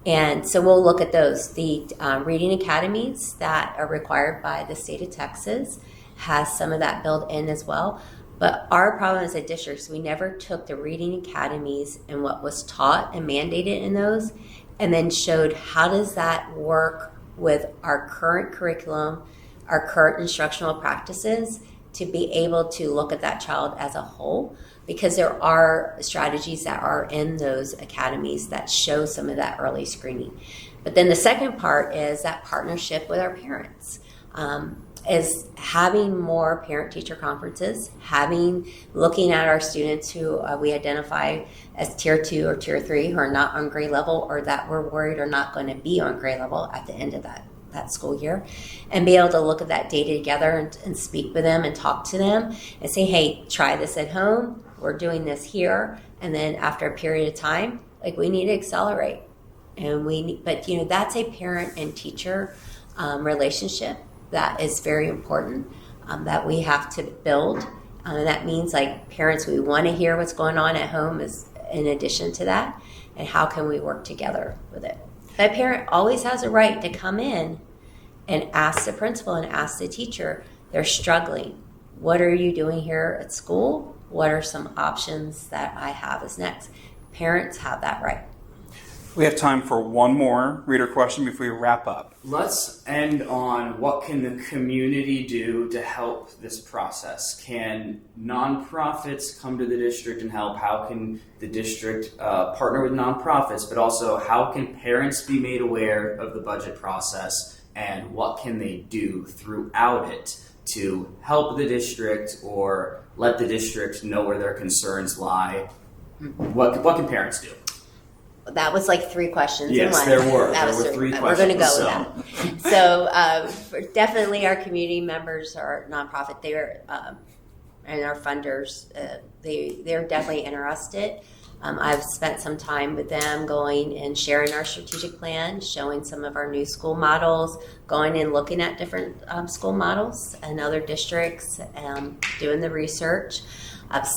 And so we'll look at those. The reading academies that are required by the state of Texas has some of that built in as well. But our problem as a district is we never took the reading academies and what was taught and mandated in those and then showed how does that work with our current curriculum, our current instructional practices, to be able to look at that child as a whole, because there are strategies that are in those academies that show some of that early screening. But then the second part is that partnership with our parents, is having more parent-teacher conferences, looking at our students who we identify as Tier 2 or Tier 3 who are not on grade level, or that we're worried are not going to be on grade level at the end of that school year, and be able to look at that data together and speak with them and talk to them and say, hey, try this at home. We're doing this here. And then after a period of time, we need to accelerate. But that's a parent and teacher relationship that is very important, that we have to build. And that means like parents, we want to hear what's going on at home is in addition to that, and how can we work together with it. But a parent always has a right to come in and ask the principal and ask the teacher, they're struggling. What are you doing here at school? What are some options that I have as next? Parents have that right. We have time for one more reader question before we wrap up. Let's end on what can the community do to help this process? Can nonprofits come to the district and help? How can the district partner with nonprofits? But also, how can parents be made aware of the budget process? And what can they do throughout it to help the district or let the district know where their concerns lie? What can parents do? That was like 3 questions yes, in one. There were 3 questions. We're going to go with that. So definitely our community members, our nonprofit, and our funders, they're definitely interested. I've spent some time with them going and sharing our strategic plan, showing some of our new school models, going and looking at different school models and other districts, doing the research. I've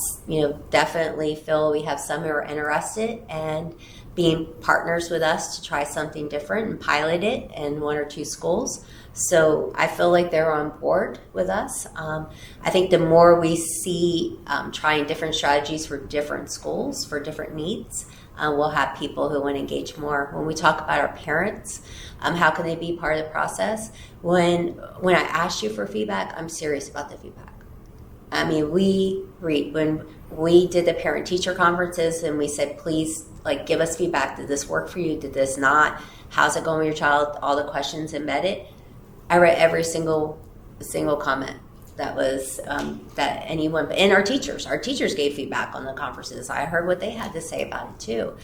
definitely feel we have some who are interested and being partners with us to try something different and pilot it in 1 or 2 schools. So I feel like they're on board with us. I think the more we see trying different strategies for different schools, for different needs, we'll have people who want to engage more. When we talk about our parents, how can they be part of the process? When I ask you for feedback, I'm serious about the feedback. I mean, when we did the parent-teacher conferences and we said, please, give us feedback. Did this work for you? Did this not? How's it going with your child? All the questions embedded. I read every single comment that was that anyone, and our teachers gave feedback on the conferences. I heard what they had to say about it too.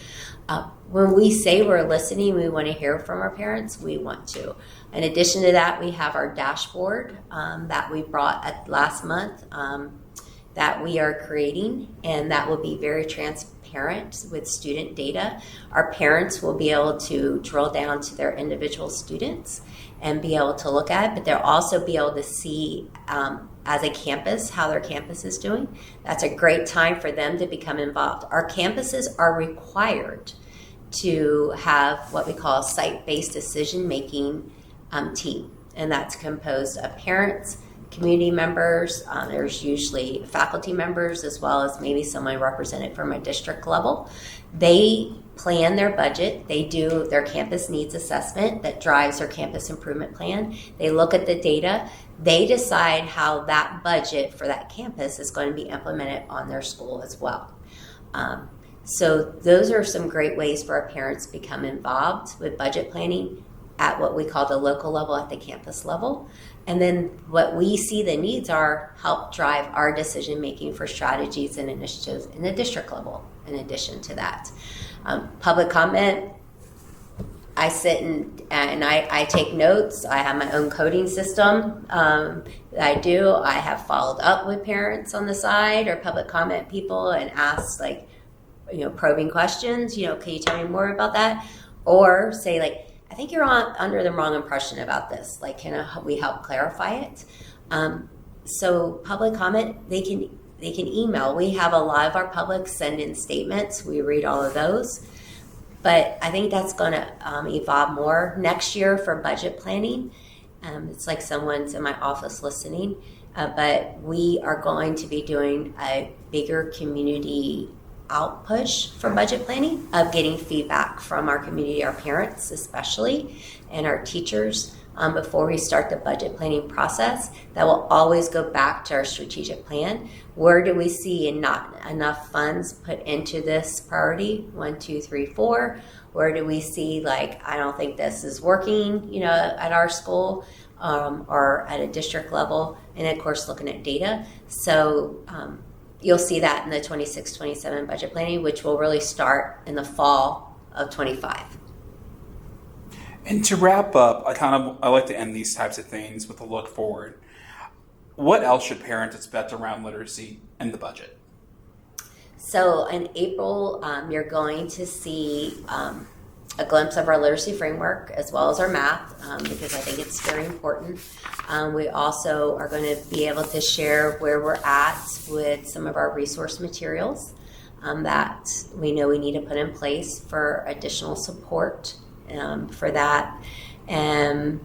When we say we're listening, we want to hear from our parents. We want to. In addition to that, we have our dashboard that we brought last month that we are creating, and that will be very transparent with student data. Our parents will be able to drill down to their individual students and be able to look at it, but they'll also be able to see as a campus how their campus is doing. That's a great time for them to become involved. Our campuses are required to have what we call a site-based decision-making team, and that's composed of parents, community members, there's usually faculty members, as well as maybe someone represented from a district level. They plan their budget. They do their campus needs assessment that drives their campus improvement plan. They look at the data. They decide how that budget for that campus is going to be implemented on their school as well. So those are some great ways for our parents to become involved with budget planning at what we call the local level, at the campus level. And then what we see the needs are help drive our decision making for strategies and initiatives in the district level in addition to that. Public comment, I sit and I take notes. I have my own coding system that I do. I have followed up with parents on the side or public comment people and asked probing questions, can you tell me more about that? Or say I think you're under the wrong impression about this. Can we help clarify it? So public comment, they can email. We have a lot of our public send in statements. We read all of those. But I think that's going to evolve more next year for budget planning. It's like someone's in my office listening. But we are going to be doing a bigger community out push for budget planning of getting feedback from our community, our parents especially, and our teachers before we start the budget planning process. That will always go back to our strategic plan. Where do we see not enough funds put into this priority? 1, 2, 3, 4. Where do we see I don't think this is working, at our school or at a district level? And of course, looking at data. So you'll see that in the 26-27 budget planning, which will really start in the fall of 25. And to wrap up, I like to end these types of things with a look forward. What else should parents expect around literacy and the budget? So in April, you're going to see a glimpse of our literacy framework as well as our math, because I think it's very important. We also are going to be able to share where we're at with some of our resource materials that we know we need to put in place for additional support for that, and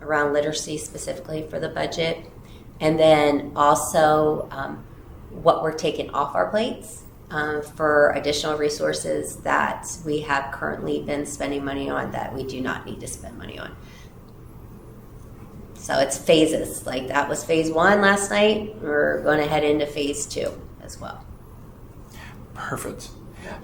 around literacy specifically for the budget. And then also what we're taking off our plates for additional resources that we have currently been spending money on that we do not need to spend money on. So it's phases. Like that was phase 1 last night. We're going to head into phase 2 as well. Perfect.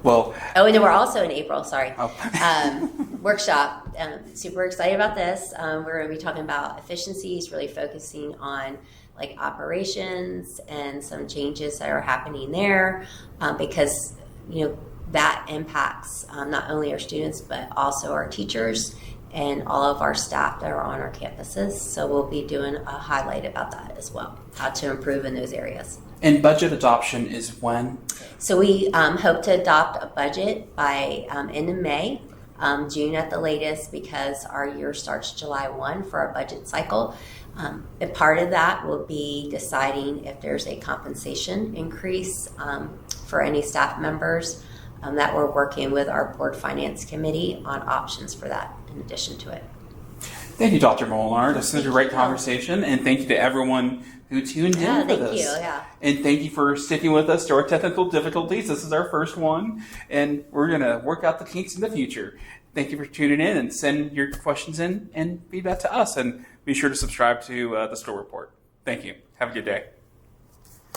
Well, oh, and then we're also in April, Oh. workshop. Super excited about this. We're going to be talking about efficiencies, really focusing on like operations and some changes that are happening there, because that impacts not only our students but also our teachers and all of our staff that are on our campuses. So we'll be doing a highlight about that as well, how to improve in those areas. And budget adoption is when? So we hope to adopt a budget by end of May, June at the latest, because our year starts July 1 for our budget cycle. A part of that will be deciding if there's a compensation increase for any staff members that we're working with our board finance committee on options for that in addition to it. Thank you, Dr. Molinar. This was a great conversation, and thank you to everyone who tuned in for this. And thank you for sticking with us through our technical difficulties. This is our first one, and we're going to work out the kinks in the future. Thank you for tuning in, and send your questions in and feedback to us, and be sure to subscribe to the Store Report. Thank you. Have a good day.